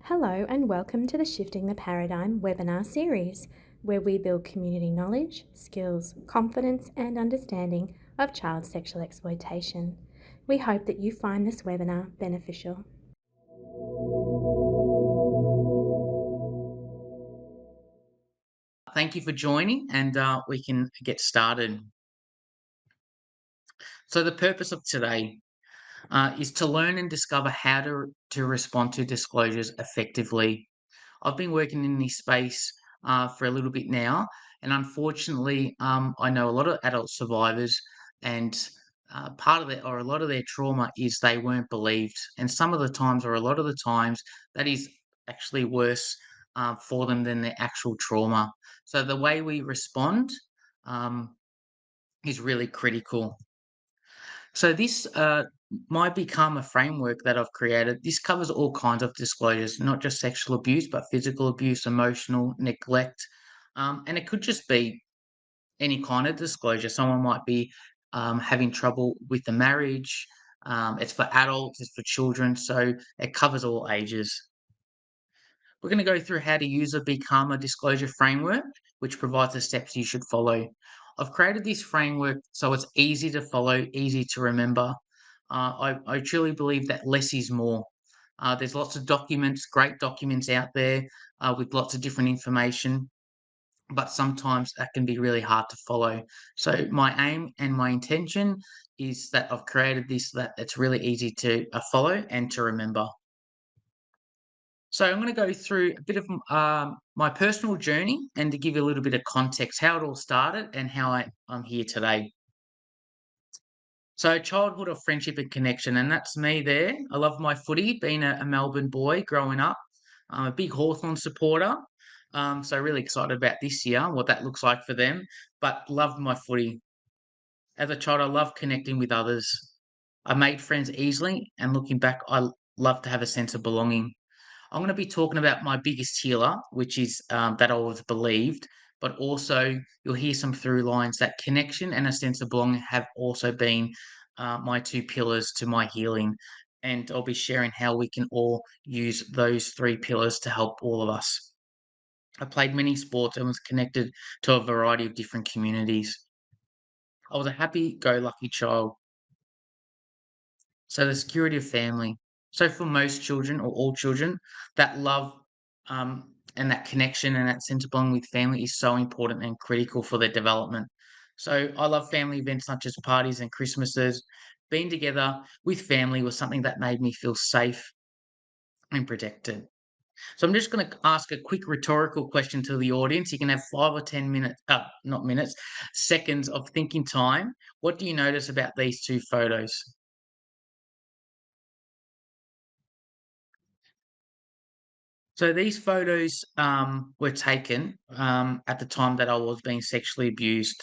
Hello and welcome to the Shifting the Paradigm webinar series, where we build community knowledge, skills, confidence and understanding of child sexual exploitation. We hope that you find this webinar beneficial. Thank you for joining, and we can get started. So the purpose of today is to learn and discover how to respond to disclosures effectively. I've been working in this space for a little bit now, and unfortunately, I know a lot of adult survivors, and part of it or a lot of their trauma is they weren't believed, and some of the times, or a lot of the times, that is actually worse for them than their actual trauma. So the way we respond um, is really critical. So this might become a framework that I've created. This covers all kinds of disclosures, not just sexual abuse, but physical abuse, emotional neglect, and it could just be any kind of disclosure. Someone might be having trouble with the marriage. It's for adults, it's for children, so it covers all ages. We're going to go through how to use a become a disclosure framework, which provides the steps you should follow. I've created this framework so it's easy to follow, easy to remember. I truly believe that less is more. There's lots of documents, great documents out there with lots of different information, but sometimes that can be really hard to follow. So my aim and my intention is that I've created this that it's really easy to follow and to remember. So I'm going to go through a bit of my personal journey and to give you a little bit of context, how it all started and how I'm here today. So childhood of friendship and connection, and that's me there. I love my footy, being a Melbourne boy growing up. I'm a big Hawthorn supporter, so really excited about this year, what that looks like for them, but love my footy. As a child, I love connecting with others. I made friends easily, and looking back, love to have a sense of belonging. I'm going to be talking about my biggest healer, which is that I was believed, but also you'll hear some through lines that connection and a sense of belonging have also been my two pillars to my healing. And I'll be sharing how we can all use those three pillars to help all of us. I played many sports and was connected to a variety of different communities. I was a happy go lucky child. So the security of family. So for most children or all children, that love and that connection and that sense of belonging with family is so important and critical for their development. So I love family events such as parties and Christmases. Being together with family was something that made me feel safe and protected. So I'm just going to ask a quick rhetorical question to the audience. You can have 5 or 10 minutes, not minutes, seconds of thinking time. What do you notice about these two photos? So these photos were taken at the time that I was being sexually abused,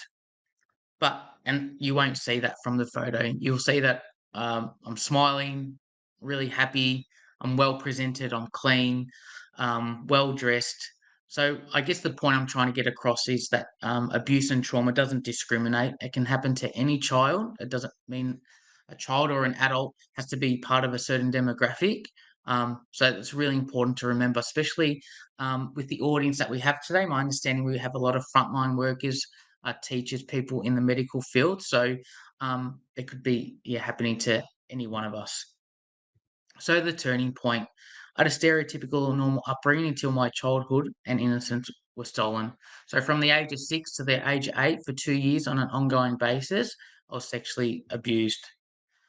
and you won't see that from the photo. You'll see that I'm smiling, really happy. I'm well presented. I'm clean, well dressed. So I guess the point I'm trying to get across is that abuse and trauma doesn't discriminate. It can happen to any child. It doesn't mean a child or an adult has to be part of a certain demographic. So it's really important to remember, especially with the audience that we have today. My understanding, we have a lot of frontline workers, teachers, people in the medical field. So it could be happening to any one of us. So the turning point. I had a stereotypical or normal upbringing until my childhood and innocence were stolen. So from the age of 6 to the age of 8, for 2 years on an ongoing basis, I was sexually abused.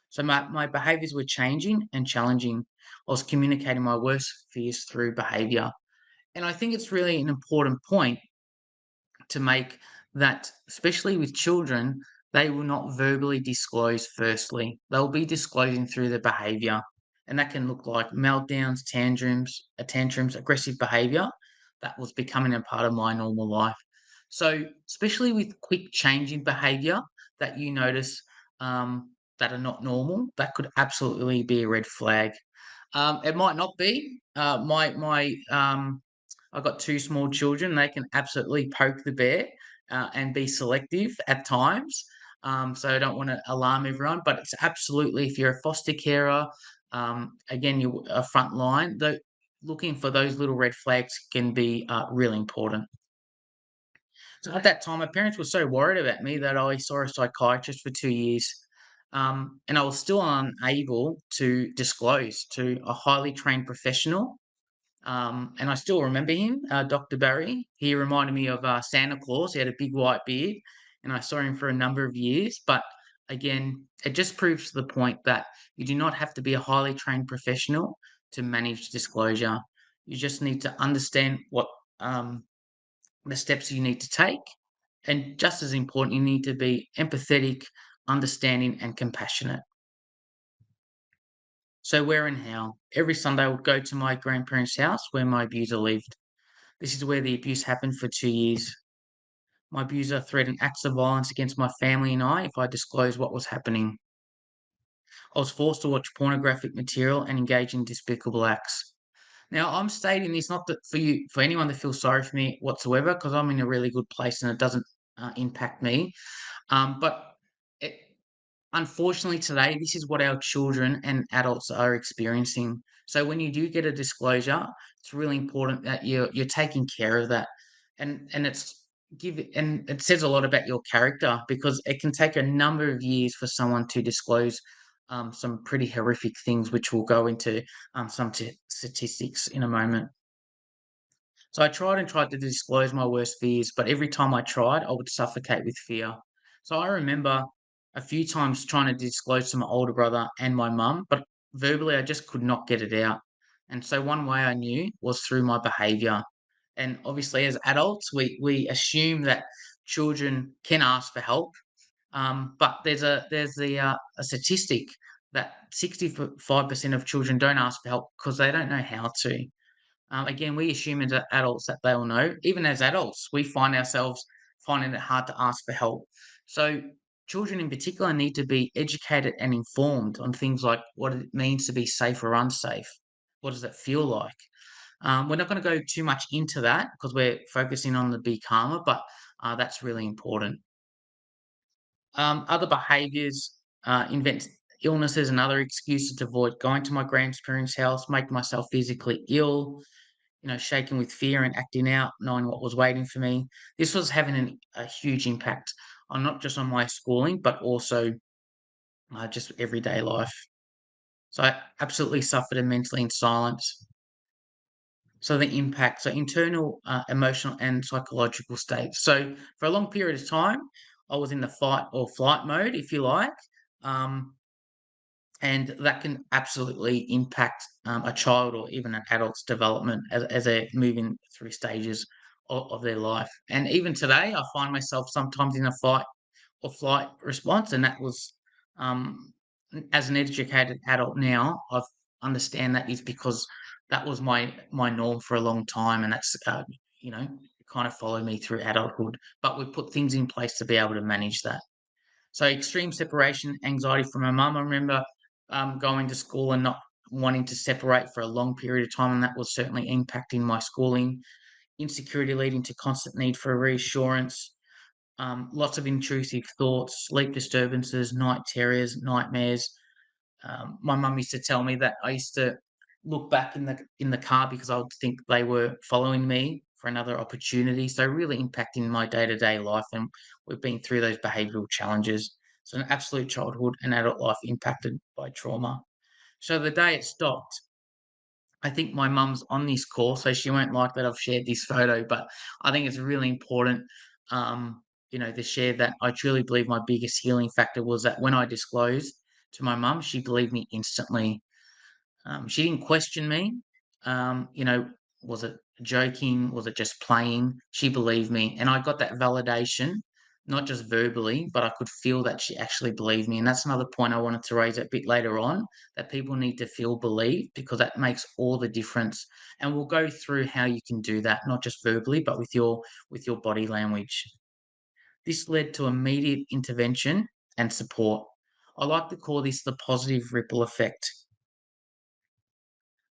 So my behaviors were changing and challenging. I was communicating my worst fears through behavior. And I think it's really an important point to make that, especially with children, they will not verbally disclose firstly. They'll be disclosing through their behavior. And that can look like meltdowns, tantrums, aggressive behavior that was becoming a part of my normal life. So, especially with quick change in behavior that you notice that are not normal, that could absolutely be a red flag. It might not be. I've got 2 small children, they can absolutely poke the bear, and be selective at times, so I don't wanna alarm everyone, but it's absolutely if you're a foster carer, again, you're a front line, looking for those little red flags can be really important. So at that time, my parents were so worried about me that I saw a psychiatrist for 2 years. And I was still unable to disclose to a highly trained professional. And I still remember him, Dr. Barry. He reminded me of Santa Claus. He had a big white beard, and I saw him for a number of years. But again, it just proves to the point that you do not have to be a highly trained professional to manage disclosure. You just need to understand what the steps you need to take. And just as important, you need to be empathetic, understanding, and compassionate. So, where and how? Every Sunday, I would go to my grandparents' house where my abuser lived. This is where the abuse happened for 2 years. My abuser threatened acts of violence against my family and I if I disclosed what was happening. I was forced to watch pornographic material and engage in despicable acts. Now, I'm stating this not that for anyone to feel sorry for me whatsoever, because I'm in a really good place and it doesn't impact me. But it, unfortunately, today, this is what our children and adults are experiencing. So when you do get a disclosure, it's really important that you're taking care of that, and it says a lot about your character because it can take a number of years for someone to disclose some pretty horrific things, which we'll go into some statistics in a moment. So I tried to disclose my worst fears, but every time I tried, I would suffocate with fear. So I remember a few times trying to disclose to my older brother and my mum, but verbally I just could not get it out. And so one way I knew was through my behavior. And obviously, as adults, we assume that children can ask for help, but a statistic that 65% of children don't ask for help because they don't know how to. Again, we assume as adults that they will know. Even as adults, we find ourselves finding it hard to ask for help. So, children in particular need to be educated and informed on things like what it means to be safe or unsafe. What does it feel like? We're not going to go too much into that because we're focusing on the be calmer, but that's really important. Other behaviors invent illnesses and other excuses to avoid going to my grandparents' house, make myself physically ill, shaking with fear and acting out, knowing what was waiting for me. This was having a huge impact on not just on my schooling, but also just everyday life. So I absolutely suffered immensely in silence. So the impact, so internal, emotional, and psychological states. So for a long period of time, I was in the fight or flight mode, if you like. Um, and that can absolutely impact a child or even an adult's development as they're moving through stages of their life. And even today, I find myself sometimes in a fight or flight response, and that was um, as an educated adult now, I understand that is because that was my norm for a long time, and that's kind of followed me through adulthood. But we put things in place to be able to manage that. So extreme separation anxiety from my mum. I remember going to school and not wanting to separate for a long period of time, and that was certainly impacting my schooling. Insecurity leading to constant need for reassurance. Lots of intrusive thoughts, sleep disturbances, night terrors, nightmares. My mum used to tell me that I used to look back in the car because I would think they were following me for another opportunity. So really impacting my day to day life, and we've been through those behavioural challenges. So an absolute childhood and adult life impacted by trauma. So the day it stopped, I think my mum's on this call, so she won't like that I've shared this photo, but I think it's really important, to share that I truly believe my biggest healing factor was that when I disclosed to my mum, she believed me instantly. She didn't question me. Um, you know, was it joking? Was it just playing? She believed me. And I got that validation, not just verbally, but I could feel that she actually believed me. And that's another point I wanted to raise a bit later on, that people need to feel believed because that makes all the difference. And we'll go through how you can do that, not just verbally, but with your body language. This led to immediate intervention and support. I like to call this the positive ripple effect.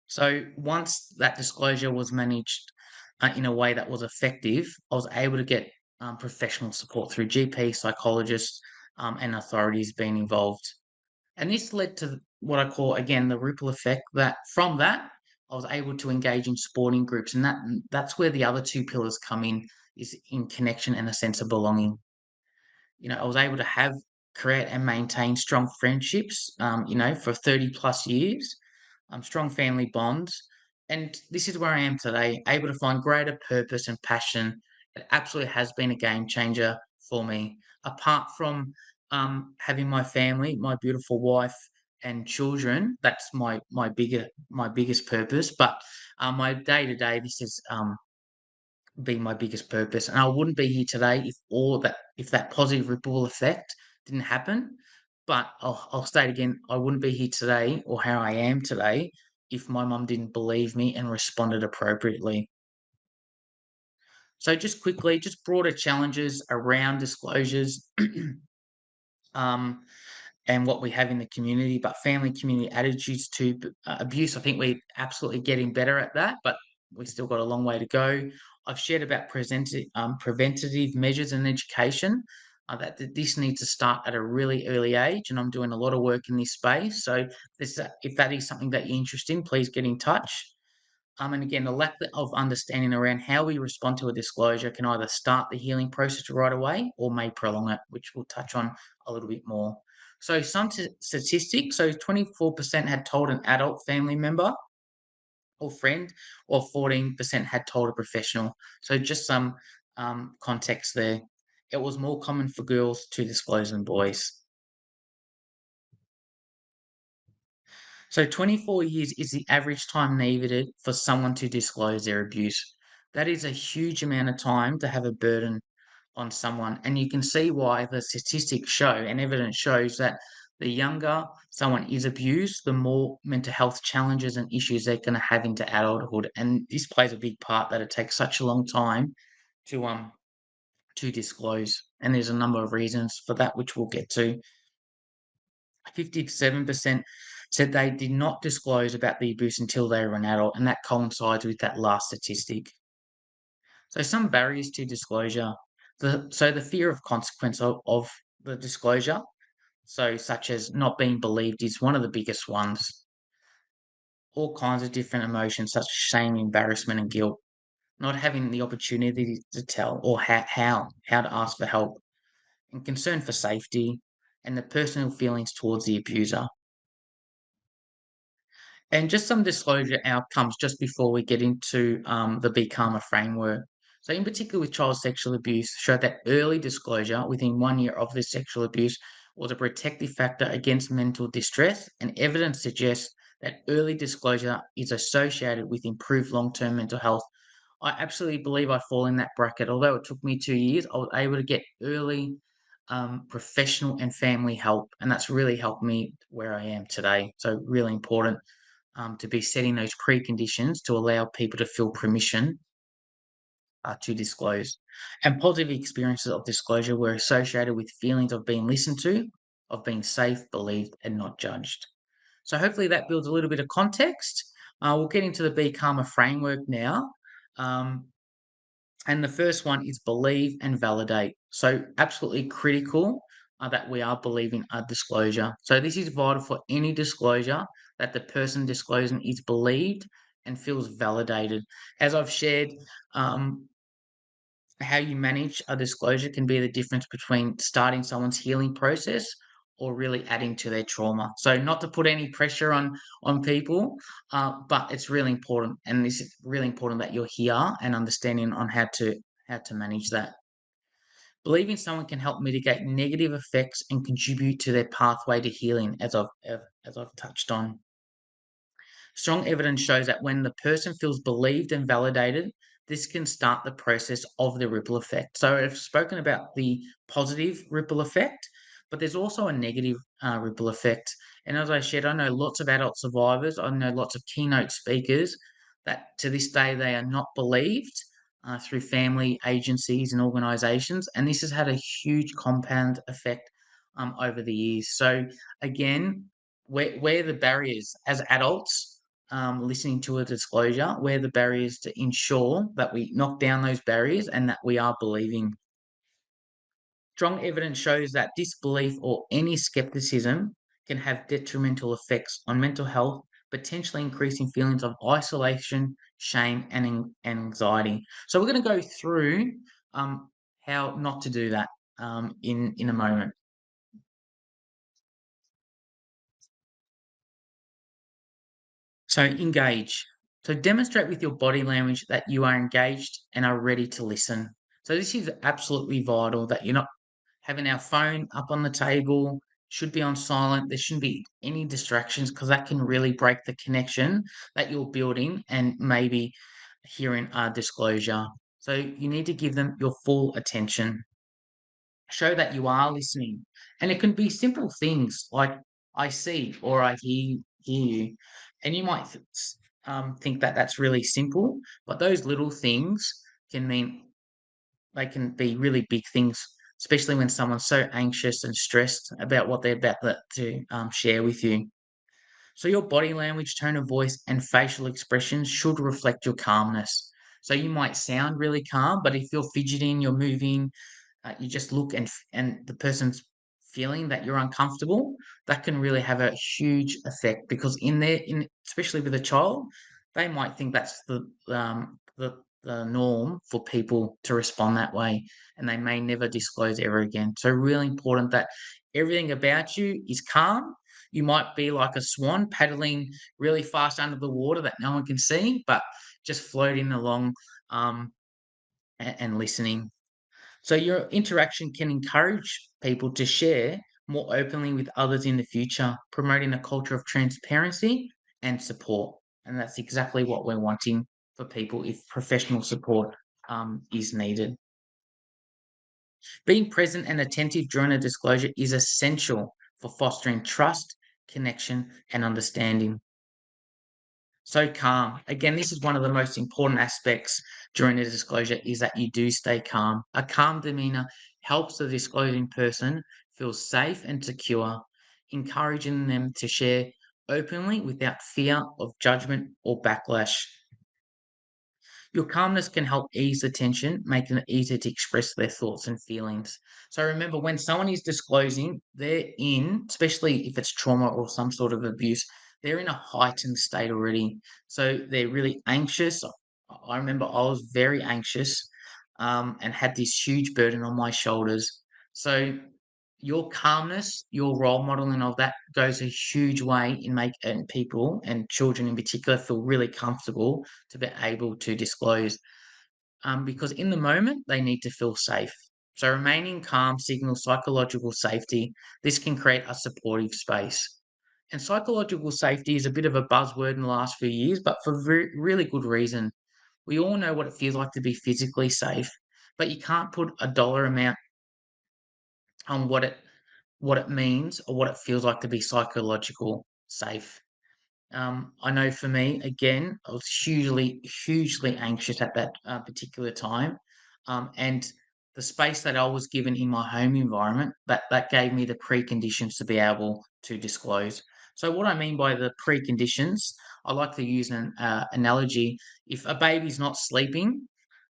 So once that disclosure was managed in a way that was effective, I was able to get professional support through GP, psychologists, and authorities being involved. And this led to what I call, again, the ripple effect that from that, I was able to engage in sporting groups, and that's where the other two pillars come in, is in connection and a sense of belonging. I was able to create and maintain strong friendships, for 30 plus years, strong family bonds. And this is where I am today, able to find greater purpose and passion. It absolutely has been a game changer for me. Apart from having my family, my beautiful wife and children, that's my biggest purpose. But my day to day, this is be my biggest purpose. And I wouldn't be here today if that positive ripple effect didn't happen. But I'll state again, I wouldn't be here today or how I am today if my mum didn't believe me and responded appropriately. So just quickly, just broader challenges around disclosures. um, and what we have in the community, but family community attitudes to abuse. I think we're absolutely getting better at that, but we've still got a long way to go. I've shared about preventative measures in education. This needs to start at a really early age, and I'm doing a lot of work in this space. So, if that is something that you're interested in, please get in touch. And again, the lack of understanding around how we respond to a disclosure can either start the healing process right away or may prolong it, which we'll touch on a little bit more. So, some statistics, so 24% had told an adult family member or friend, or 14% had told a professional. So, just some context there. It was more common for girls to disclose than boys. So 24 years is the average time needed for someone to disclose their abuse. That is a huge amount of time to have a burden on someone. And you can see why the statistics show and evidence shows that the younger someone is abused, the more mental health challenges and issues they're going to have into adulthood. And this plays a big part that it takes such a long time to disclose. And there's a number of reasons for that, which we'll get to. 57% said they did not disclose about the abuse until they were an adult, and that coincides with that last statistic. So, some barriers to disclosure. The fear of consequence of the disclosure, so such as not being believed, is one of the biggest ones. All kinds of different emotions, such as shame, embarrassment, and guilt. Not having the opportunity to tell or how to ask for help, and concern for safety, and the personal feelings towards the abuser. And just some disclosure outcomes just before we get into the Be Calmer framework. So, in particular, with child sexual abuse, showed that early disclosure within 1 year of the sexual abuse was a protective factor against mental distress, and evidence suggests that early disclosure is associated with improved long term mental health. I absolutely believe I fall in that bracket. Although it took me 2 years, I was able to get early professional and family help, and that's really helped me where I am today. So, really important to be setting those preconditions to allow people to feel permission to disclose. And positive experiences of disclosure were associated with feelings of being listened to, of being safe, believed, and not judged. So hopefully that builds a little bit of context. We'll get into the Be Calmer framework now. Um, and the first one is believe and validate. So, absolutely critical that we are believing a disclosure. So, this is vital for any disclosure that the person disclosing is believed and feels validated. As I've shared, um, how you manage a disclosure can be the difference between starting someone's healing process or really adding to their trauma. So, not to put any pressure on people, but it's really important, and this is really important that you're here and understanding on how to manage that. Believing someone can help mitigate negative effects and contribute to their pathway to healing, as I've touched on. Strong evidence shows that when the person feels believed and validated, this can start the process of the ripple effect. So, I've spoken about the positive ripple effect, but there's also a negative ripple effect. And as I shared, I know lots of adult survivors, I know lots of keynote speakers that to this day they are not believed through family agencies and organizations. And this has had a huge compound effect over the years. So, again, where the barriers as adults listening to a disclosure, where the barriers to ensure that we knock down those barriers and that we are believing. Strong evidence shows that disbelief or any skepticism can have detrimental effects on mental health, potentially increasing feelings of isolation, shame, and anxiety. So we're going to go through um, how not to do that in a moment. So engage. So demonstrate with your body language that you are engaged and are ready to listen. So this is absolutely vital that you're not having our phone up on the table, should be on silent. There shouldn't be any distractions because that can really break the connection that you're building and maybe hearing a disclosure. So you need to give them your full attention. Show that you are listening. And it can be simple things like I see or I hear you. And you might think that that's really simple, but those little things can mean they can be really big things, especially when someone's so anxious and stressed about what they're about to share with you. So, your body language, tone of voice, and facial expressions should reflect your calmness. So, you might sound really calm, but if you're fidgeting, you're moving, you just look and the person's feeling that you're uncomfortable, that can really have a huge effect because in especially with a child, they might think that's the norm for people to respond that way, and they may never disclose ever again. So really important that everything about you is calm. You might be like a swan paddling really fast under the water that no one can see, but just floating along um, and listening. So your interaction can encourage people to share more openly with others in the future, promoting a culture of transparency and support. And that's exactly what we're wanting for people if professional support is needed. Being present and attentive during a disclosure is essential for fostering trust, connection, and understanding. So calm. Again, this is one of the most important aspects during a disclosure is that you do stay calm. A calm demeanor helps the disclosing person feel safe and secure, encouraging them to share openly without fear of judgment or backlash. Your calmness can help ease the tension, making it easier to express their thoughts and feelings. So remember, when someone is disclosing, especially if it's trauma or some sort of abuse, they're in a heightened state already. So they're really anxious. I remember I was very anxious and had this huge burden on my shoulders. So your calmness, your role modeling of that goes a huge way in making people and children in particular feel really comfortable to be able to disclose. Because in the moment, they need to feel safe. So remaining calm signals psychological safety. This can create a supportive space. And psychological safety is a bit of a buzzword in the last few years, but for really good reason. We all know what it feels like to be physically safe, but you can't put a dollar amount on what it means or what it feels like to be psychological safe. I know for me, again, I was hugely anxious at that particular time, and the space that I was given in my home environment that gave me the preconditions to be able to disclose. So, what I mean by the preconditions, I like to use an analogy. If a baby's not sleeping,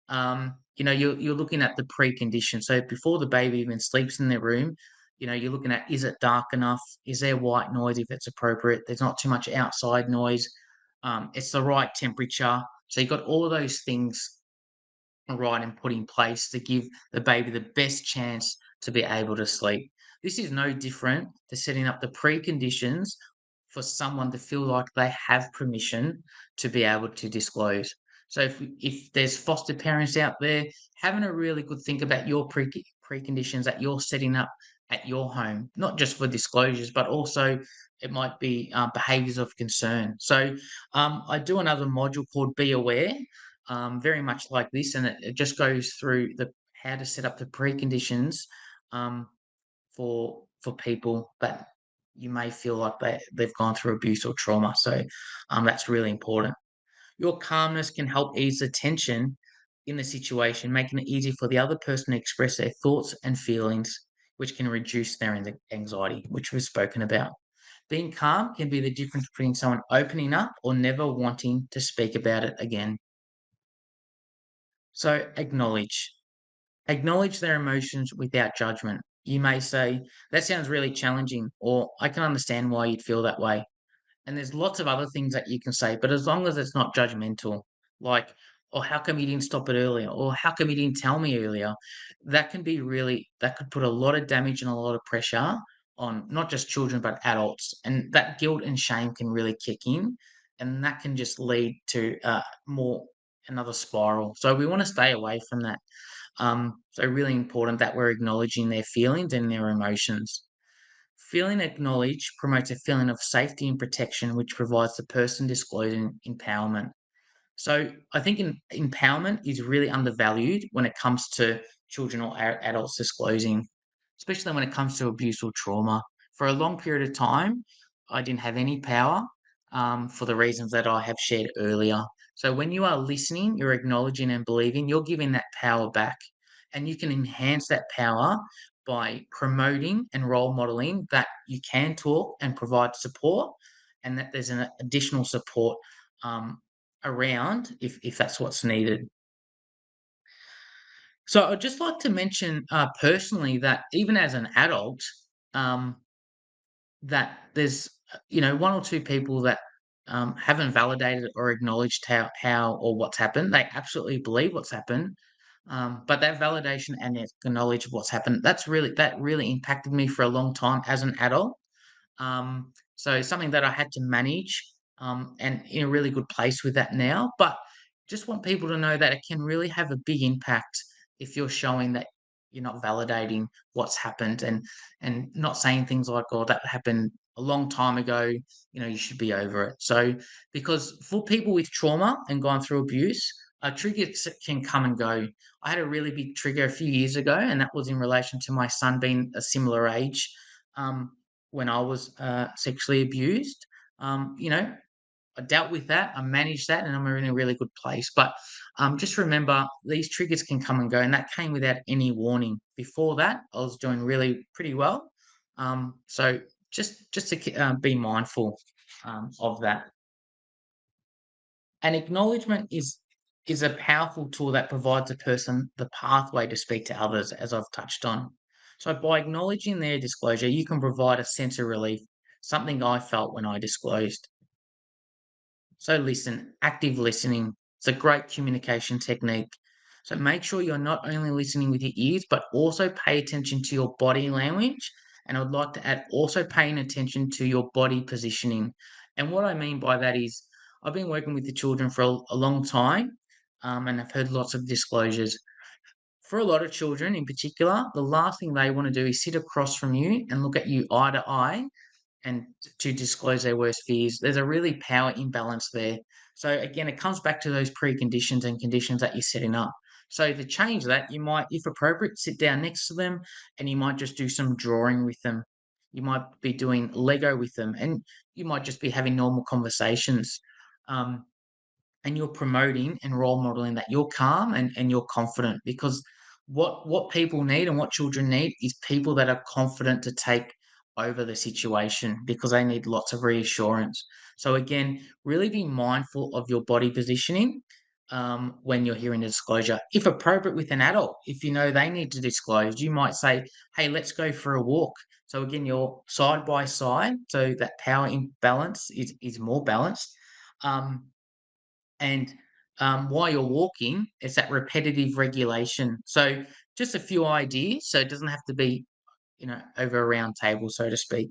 you're looking at the precondition. So before the baby even sleeps in their room, you're looking at, is it dark enough? Is there white noise if it's appropriate? There's not too much outside noise. It's the right temperature. So you've got all of those things right and put in place to give the baby the best chance to be able to sleep. This is no different to setting up the preconditions for someone to feel like they have permission to be able to disclose. So if there's foster parents out there, having a really good think about your preconditions that you're setting up at your home, not just for disclosures, but also it might be behaviors of concern. So I do another module called Be Aware, very much like this, and it just goes through the how to set up the preconditions um, for people that you may feel like they've gone through abuse or trauma. So that's really important. Your calmness can help ease the tension in the situation, making it easier for the other person to express their thoughts and feelings, which can reduce their anxiety, which we've spoken about. Being calm can be the difference between someone opening up or never wanting to speak about it again. So acknowledge. Acknowledge their emotions without judgment. You may say, that sounds really challenging, or I can understand why you'd feel that way. And there's lots of other things that you can say, but as long as it's not judgmental, like, "Oh, how come you didn't stop it earlier?" Or, "How come you didn't tell me earlier?" That could put a lot of damage and a lot of pressure on not just children, but adults, and that guilt and shame can really kick in, and that can just lead to, more another spiral. So we wanna stay away from that. So really important that we're acknowledging their feelings and their emotions. Feeling acknowledged promotes a feeling of safety and protection, which provides the person disclosing empowerment. So I think empowerment is really undervalued when it comes to children or adults disclosing, especially when it comes to abuse or trauma. For a long period of time, I didn't have any power for the reasons that I have shared earlier. So when you are listening, you're acknowledging and believing, you're giving that power back. And you can enhance that power by promoting and role modeling that you can talk and provide support, and that there's an additional support um, around if that's what's needed. So I'd just like to mention personally that even as an adult, um, that there's one or two people that haven't validated or acknowledged how or what's happened. They absolutely believe what's happened, but that validation and acknowledge of what's happened, that really impacted me for a long time as an adult. So something that I had to manage, and in a really good place with that now. But just want people to know that it can really have a big impact if you're showing that you're not validating what's happened, and not saying things like, "Oh, that happened a long time ago. You should be over it." So, because for people with trauma and gone through abuse, triggers can come and go. I had a really big trigger a few years ago, and that was in relation to my son being a similar age. Um, when I was sexually abused. I dealt with that, I managed that, and I'm in a really good place. But just remember, these triggers can come and go, and that came without any warning. Before that, I was doing really pretty well. So just to be mindful of that. And acknowledgement is a powerful tool that provides a person the pathway to speak to others, as I've touched on. So by acknowledging their disclosure, you can provide a sense of relief, something I felt when I disclosed. So listen, active listening. It's a great communication technique. So make sure you're not only listening with your ears, but also pay attention to your body language. And I would like to add also paying attention to your body positioning. And what I mean by that is I've been working with the children for a long time, and I've heard lots of disclosures. For a lot of children in particular, the last thing they want to do is sit across from you and look at you eye to eye and to disclose their worst fears. There's a really power imbalance there. So again, it comes back to those preconditions and conditions that you're setting up. So to change that, you might, if appropriate, sit down next to them, and you might just do some drawing with them. You might be doing Lego with them, and you might just be having normal conversations. Um, and you're promoting and role modeling that you're calm and you're confident, because what people need and what children need is people that are confident to take over the situation, because they need lots of reassurance. So again, really be mindful of your body positioning when you're hearing a disclosure. If appropriate with an adult, if you know they need to disclose, you might say, "Hey, let's go for a walk." So again, you're side by side, so that power imbalance is more balanced. Um, and while you're walking, it's that repetitive regulation. So just a few ideas. So it doesn't have to be, over a round table, so to speak.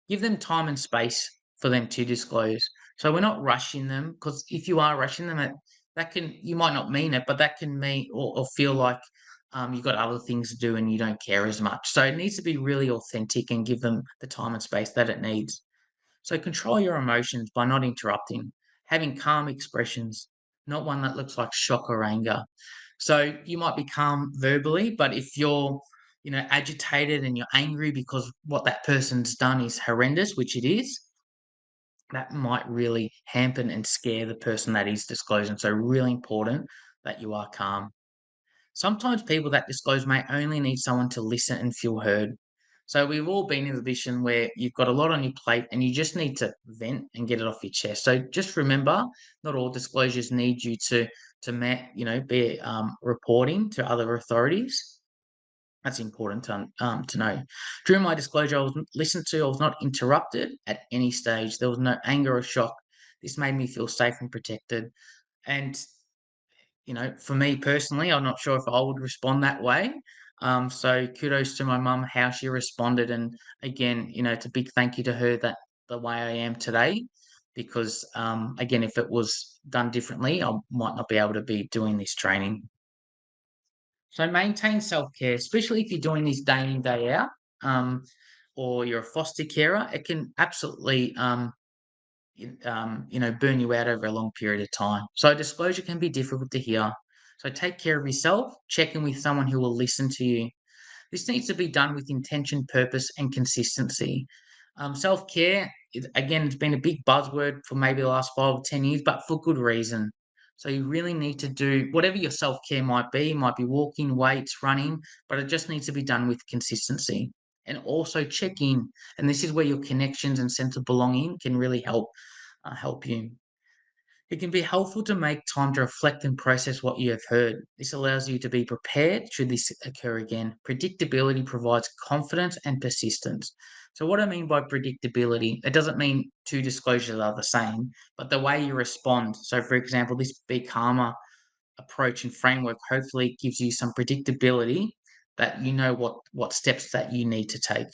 Give them time and space for them to disclose. So we're not rushing them, because if you are rushing them, that can, you might not mean it, but that can mean or feel like you've got other things to do and you don't care as much. So it needs to be really authentic and give them the time and space that it needs. So control your emotions by not interrupting, having calm expressions, not one that looks like shock or anger. So you might be calm verbally, but if you're, agitated and you're angry because what that person's done is horrendous, which it is, that might really hamper and scare the person that is disclosing. So really important that you are calm. Sometimes people that disclose may only need someone to listen and feel heard. So we've all been in a position where you've got a lot on your plate and you just need to vent and get it off your chest. So just remember, not all disclosures need you to be reporting to other authorities. That's important to know. During my disclosure, I was listened to. I was not interrupted at any stage. There was no anger or shock. This made me feel safe and protected. And for me personally, I'm not sure if I would respond that way. So kudos to my mum, how she responded, and again, it's a big thank you to her that the way I am today, because again, if it was done differently, I might not be able to be doing this training. So maintain self care, especially if you're doing this day in day out, um, or you're a foster carer. It can absolutely burn you out over a long period of time. So disclosure can be difficult to hear. So take care of yourself, check in with someone who will listen to you. This needs to be done with intention, purpose, and consistency. Self care, again, it's been a big buzzword for maybe the last 5 or 10 years, but for good reason. So you really need to do whatever your self care might be walking, weights, running, but it just needs to be done with consistency. And also check in. And this is where your connections and sense of belonging can really help you. It can be helpful to make time to reflect and process what you have heard. This allows you to be prepared should this occur again. Predictability provides confidence and persistence. So, what I mean by predictability, it doesn't mean two disclosures are the same, but the way you respond. So, for example, this Be Calmer approach and framework hopefully gives you some predictability that you know what steps that you need to take.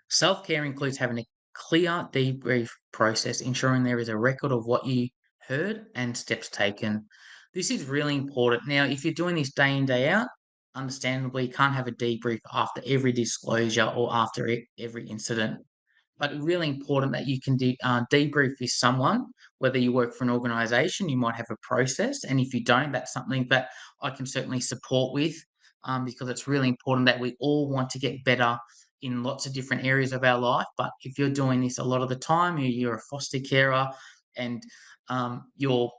Self care includes having a clear debrief process, ensuring there is a record of what you heard and steps taken. This is really important. Now, if you're doing this day in, day out, understandably, you can't have a debrief after every disclosure or after every incident, but really important that you can debrief with someone, whether you work for an organization, you might have a process. And if you don't, that's something that I can certainly support with, because it's really important that we all want to get better in lots of different areas of our life. But if you're doing this a lot of the time, you're a foster carer, and you're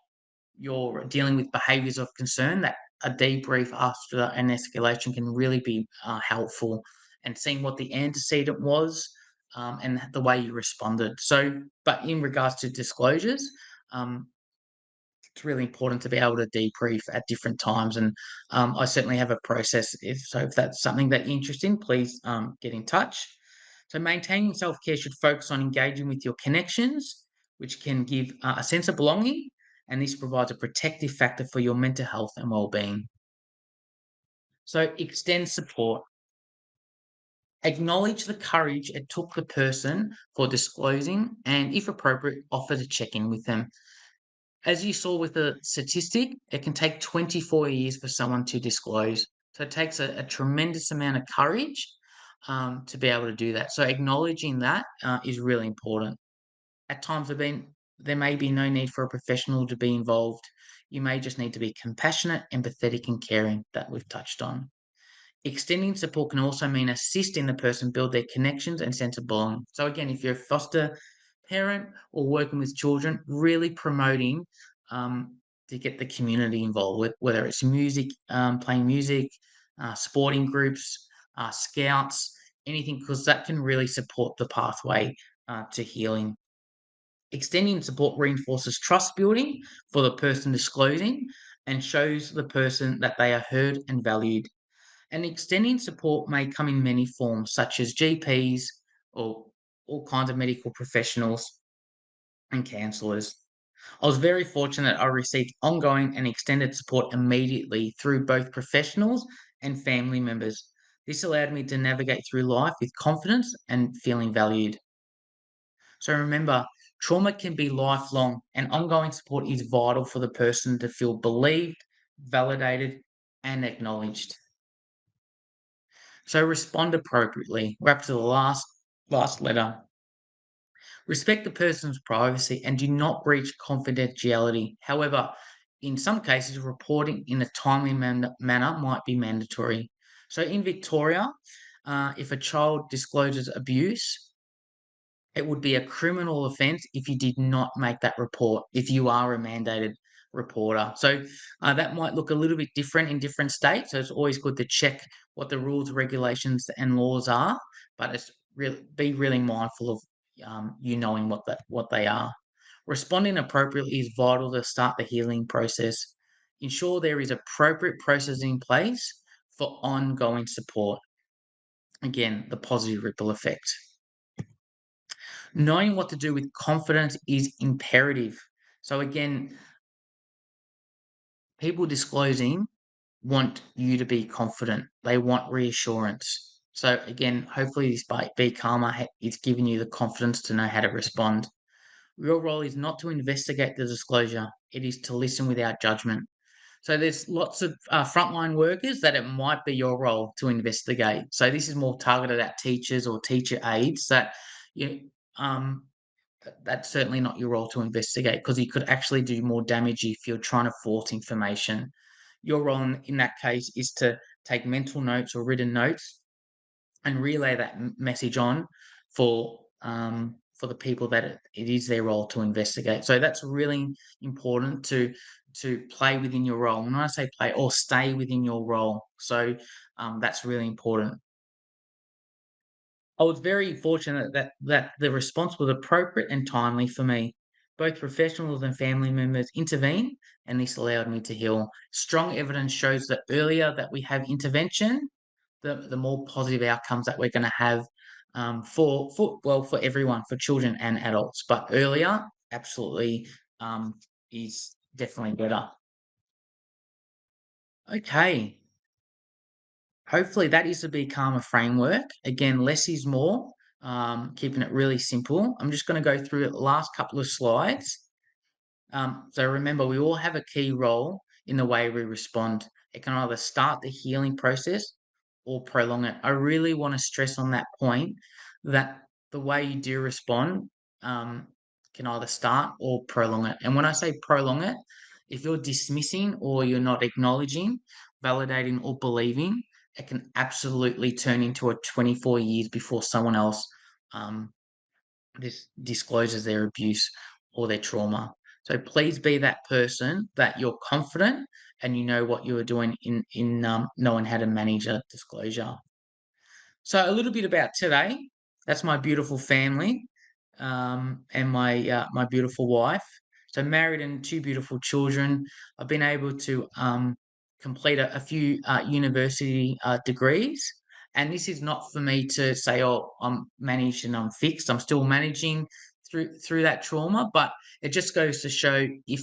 dealing with behaviors of concern, that a debrief after an escalation can really be helpful, and seeing what the antecedent was, and the way you responded. So, but in regards to disclosures, um, it's really important to be able to debrief at different times. And I certainly have a process. If that's something that you're interested in, please get in touch. So maintaining self care should focus on engaging with your connections, which can give a sense of belonging, and this provides a protective factor for your mental health and well-being. So extend support. Acknowledge the courage it took the person for disclosing, and if appropriate, offer to check in with them. As you saw with the statistic, it can take 24 years for someone to disclose. So it takes a tremendous amount of courage to be able to do that. So acknowledging that is really important. At times, there may be no need for a professional to be involved. You may just need to be compassionate, empathetic, and caring, that we've touched on. Extending support can also mean assisting the person build their connections and sense of belonging. So again, if you're a foster parent or working with children, really promoting to get the community involved with, whether it's music, playing music, sporting groups, scouts, anything, because that can really support the pathway to healing. Extending support reinforces trust building for the person disclosing, and shows the person that they are heard and valued. And extending support may come in many forms, such as GPs or all kinds of medical professionals and counsellors. I was very fortunate I received ongoing and extended support immediately through both professionals and family members. This allowed me to navigate through life with confidence and feeling valued. So remember, trauma can be lifelong, and ongoing support is vital for the person to feel believed, validated, and acknowledged. So respond appropriately. We're up to the last letter. Respect the person's privacy and do not breach confidentiality. However, in some cases, reporting in a timely manner might be mandatory. So in Victoria, if a child discloses abuse, it would be a criminal offence if you did not make that report, if you are a mandated reporter. So that might look a little bit different in different states. So it's always good to check what the rules, regulations, and laws are, but be really mindful of you knowing what they are. Responding appropriately is vital to start the healing process. ensure there is appropriate processes in place for ongoing support. Again, the positive ripple effect. Knowing what to do with confidence is imperative. So again, people disclosing want you to be confident. They want reassurance. So again, hopefully this Be Calmer is giving you the confidence to know how to respond. Your role is not to investigate the disclosure. It is to listen without judgment. So there's lots of frontline workers that it might be your role to investigate. So this is more targeted at teachers or teacher aides that you um, that's certainly not your role to investigate because you could actually do more damage if you're trying to force information. Your role in that case is to take mental notes or written notes and relay that message on for the people that it is their role to investigate. So that's really important to play within your role. And when I say play, or stay within your role. So that's really important. I was very fortunate that the response was appropriate and timely for me. Both professionals and family members intervened, and this allowed me to heal. Strong evidence shows that earlier that we have intervention, the more positive outcomes that we're going to have for everyone, for children and adults. But earlier, absolutely, is definitely better. Okay, hopefully that is the Be Calmer framework. Again, less is more, keeping it really simple. I'm just going to go through the last couple of slides. So remember, we all have a key role in the way we respond. It can either start the healing process or prolong it. I really want to stress on that point that the way you do respond um, can either start or prolong it. And when I say prolong it, if you're dismissing or you're not acknowledging, validating, or believing, it can absolutely turn into a 24 years before someone else um, this discloses their abuse or their trauma. So please be that person that you're confident and you know what you are doing in knowing how to manage a disclosure. So a little bit about today. That's my beautiful family, and my beautiful wife. So married and two beautiful children. I've been able to complete a few university degrees, and this is not for me to say, "Oh, I'm managed and I'm fixed." I'm still managing through that trauma, but it just goes to show if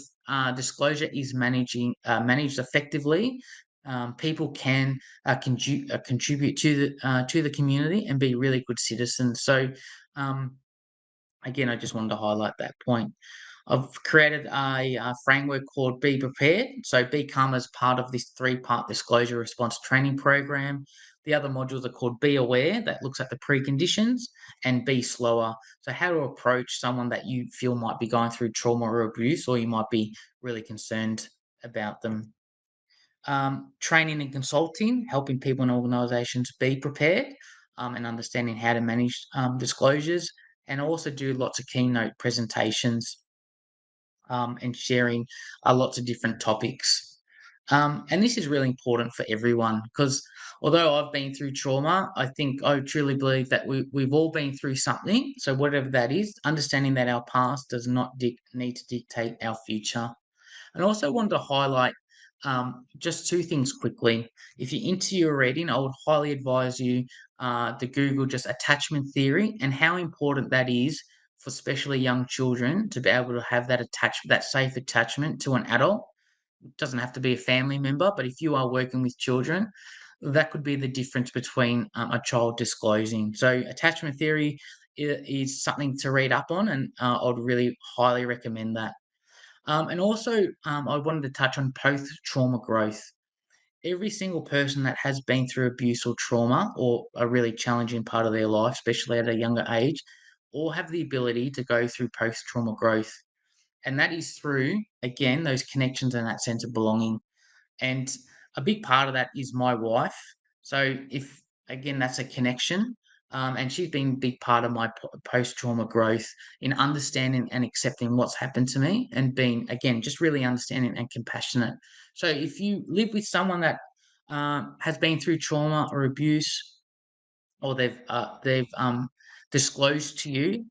disclosure is managed effectively, people can contribute to the community and be really good citizens. So, um, again, I just wanted to highlight that point. I've created a framework called Be Prepared. So, Be Calm is part of this three-part disclosure response training program. The other modules are called Be Aware, that looks at the preconditions, and Be Slower. So, how to approach someone that you feel might be going through trauma or abuse, or you might be really concerned about them. Training and consulting, helping people and organisations be prepared and understanding how to manage disclosures, and also do lots of keynote presentations and sharing lots of different topics. And this is really important for everyone because although I've been through trauma, I think I truly believe that we've all been through something. So, whatever that is, understanding that our past does not need to dictate our future. And I also wanted to highlight just two things quickly. If you're into your reading, I would highly advise you to Google just attachment theory and how important that is for especially young children to be able to have that safe attachment to an adult. It doesn't have to be a family member, but if you are working with children, that could be the difference between a child disclosing. So attachment theory is something to read up on, and I would really highly recommend that. And also, I wanted to touch on post-trauma growth. Every single person that has been through abuse or trauma or a really challenging part of their life, especially at a younger age, all have the ability to go through post-trauma growth. And that is through, again, those connections and that sense of belonging. And a big part of that is my wife. So if again that's a connection, and she's been a big part of my post trauma growth in understanding and accepting what's happened to me, and being again just really understanding and compassionate. So if you live with someone that has been through trauma or abuse, or they've disclosed to you,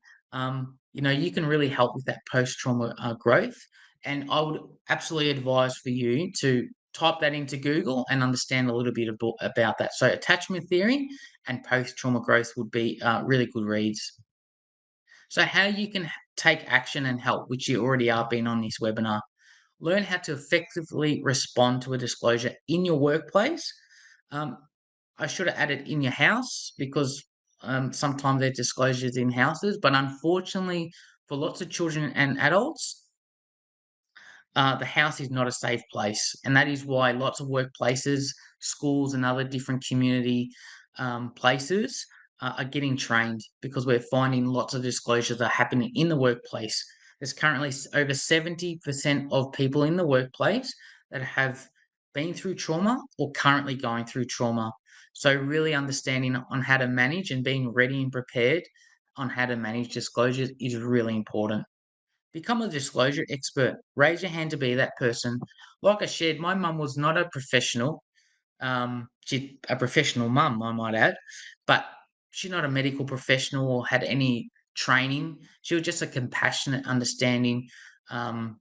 you know, you can really help with that post trauma growth. And I would absolutely advise for you to type that into Google and understand a little bit about that. So, attachment theory and post trauma growth would be really good reads. So, how you can take action and help, which you already are being on this webinar. Learn how to effectively respond to a disclosure in your workplace. Um, I should have added in your house because sometimes there's disclosures in houses, but unfortunately, for lots of children and adults, the house is not a safe place. And that is why lots of workplaces, schools, and other different community places are getting trained because we're finding lots of disclosures are happening in the workplace. There's currently over 70% of people in the workplace that have been through trauma or currently going through trauma. So, really understanding on how to manage and being ready and prepared on how to manage disclosures is really important. Become a disclosure expert. Raise your hand to be that person. Like I shared, my mum was not a professional. She's a professional mum, I might add, but she's not a medical professional or had any training. She was just a compassionate, understanding um,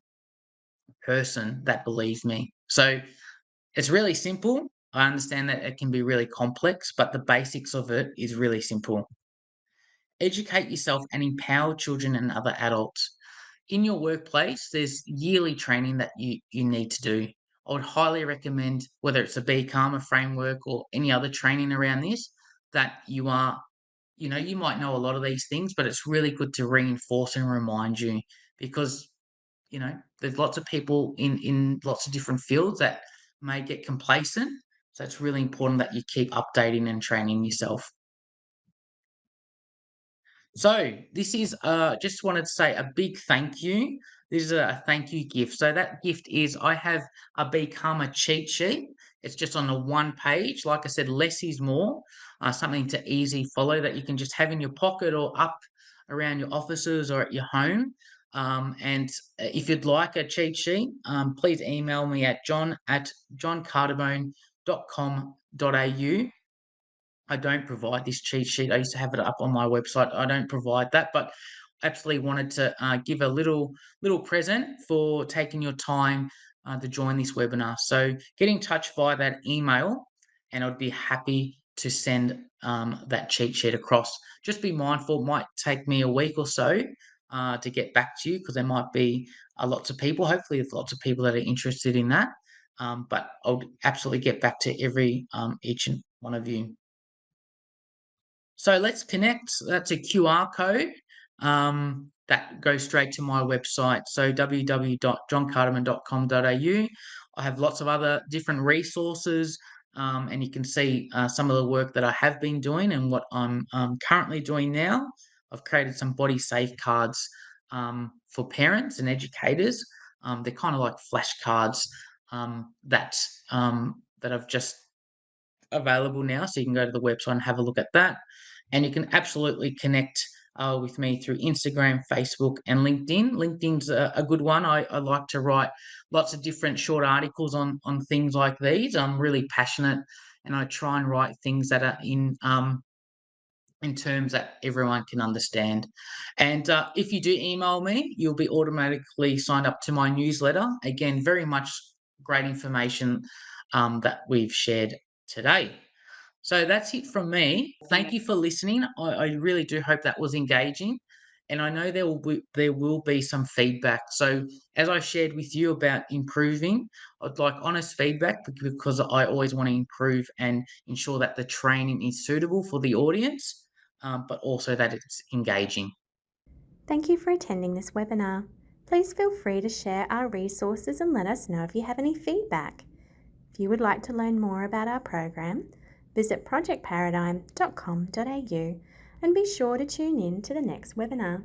person that believed me. So it's really simple. I understand that it can be really complex, but the basics of it is really simple. Educate yourself and empower children and other adults. In your workplace, there's yearly training that you need to do. I would highly recommend, whether it's a Be Calmer framework or any other training around this, that you might know a lot of these things, but it's really good to reinforce and remind you because, there's lots of people in lots of different fields that may get complacent. So it's really important that you keep updating and training yourself. So this is just wanted to say a big thank you. This is a thank you gift. So that gift is I have a Become a cheat sheet. It's just on the one page. Like I said, less is more. Something to easy follow that you can just have in your pocket or up around your offices or at your home. And if you'd like a cheat sheet, please email me at john@johncardamone.com.au. I don't provide this cheat sheet. I used to have it up on my website. I don't provide that, but absolutely wanted to give a little present for taking your time to join this webinar. So get in touch via that email, and I'd be happy to send that cheat sheet across. Just be mindful; it might take me a week or so to get back to you because there might be lots of people. Hopefully, there's lots of people that are interested in that. But I'll absolutely get back to every each and one of you. So let's connect. That's a QR code that goes straight to my website. So www.johncardamone.com.au. I have lots of other different resources, and you can see some of the work that I have been doing and what I'm currently doing now. I've created some body safe cards for parents and educators. They're kind of like flashcards that I've just available now, so you can go to the website and have a look at that. And you can absolutely connect with me through Instagram, Facebook, and LinkedIn. LinkedIn's a good one. I like to write lots of different short articles on things like these. I'm really passionate, and I try and write things that are in terms that everyone can understand. And if you do email me, you'll be automatically signed up to my newsletter. Again, very much great information that we've shared today. So that's it from me. Thank you for listening. I really do hope that was engaging. And I know there will be some feedback. So as I shared with you about improving, I'd like honest feedback because I always want to improve and ensure that the training is suitable for the audience, but also that it's engaging. Thank you for attending this webinar. Please feel free to share our resources and let us know if you have any feedback. If you would like to learn more about our program, visit projectparadigm.com.au and be sure to tune in to the next webinar.